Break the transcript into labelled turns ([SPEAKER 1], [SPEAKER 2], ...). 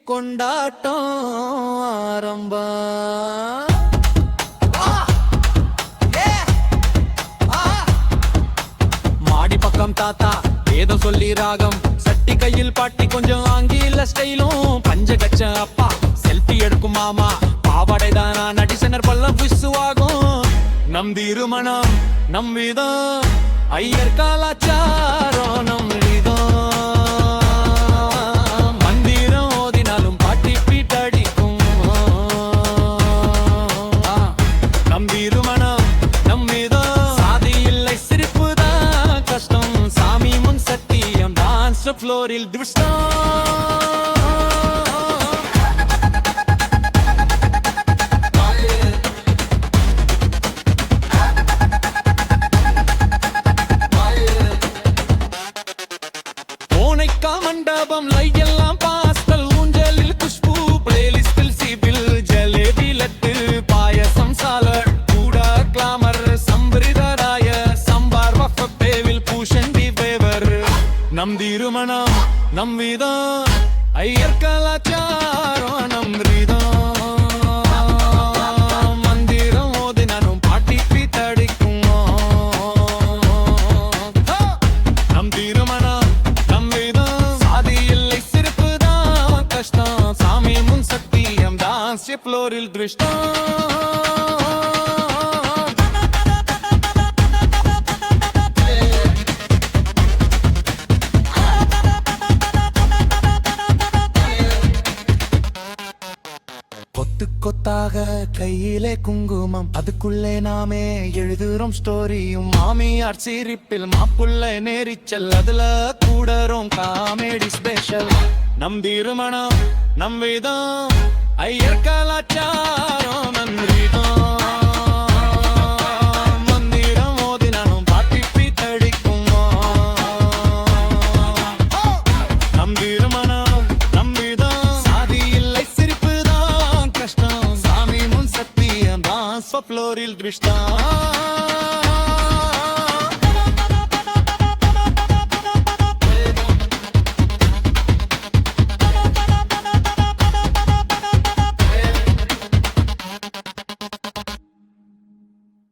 [SPEAKER 1] கொண்டாட்டம் ஆரம்பம். மாடி பக்கம் தாத்தா ஏதோ சொல்லி ராகம், சட்டி கையில் பாட்டி கொஞ்சம் ஆங்கில ஸ்டைலும், பஞ்சகச்ச அப்பா செல்ஃபி எடுக்கும் மாமா, பாவாடை தானா நடிசனர் பல்லம் பிசுவாகும். நம் திருமணம் நம் விதம், ஐயர் காலாச்சாரம் நம் விதம். மந்திரம் ஓதினாலும் பாட்டி பீட்டடிக்கும். நம் திருமணம் நம் விதம், சாதி இல்லை சிரிப்பு தான் கஷ்டம், சாமி முன் சத்தியம் டான்ஸ் ஃப்ளோரில் திருஷ்டம். மண்டபம் லைட் எல்லாம் பாஸ்டல், ஊஞ்சலில் குஷ்பு பிளேலிஸ்டில் சிபில், ஜலேபி லட்டு பாயசம் சாலட் கூட கிளாமர், சம்பிரதாய சம்பார் வஃபேவில் பூஷன் தி ஃபேவர். நம் திருமணம் நம் விதம், ஐயர் கலாச்சாரம் நம் விதம். மந்திரம் ஓதினாலும் பாட்டி பீத்தடிக்கும். நம் திருமணம் சாமி முன் சத்தியம் டான்ஸ் ஃப்ளோரில் திருஷ்டம். கொத்து கொத்தாக கையிலே குங்குமம், அதுக்குள்ளே நாமே எழுதுறோம் ஸ்டோரியும், மாமியார் சிரிப்பில் மாப்புள்ள நேரிச்சல், அதுல கூடறோம் காமெடி ஸ்பெஷல். நம் திருமணம் நம் விதம், ஐயர் கலாச்சாரம் நன்றிதம். மந்திரம் ஓதினாலும் பாட்டி பீத்தடிக்கும். நம் திருமணம் நம் விதம், சாதி இல்லை சிரிப்பு தான் கஷ்டம், சாமி முன் சத்தியம் தான் ஃப்ளோரில் திருஷ்டம்.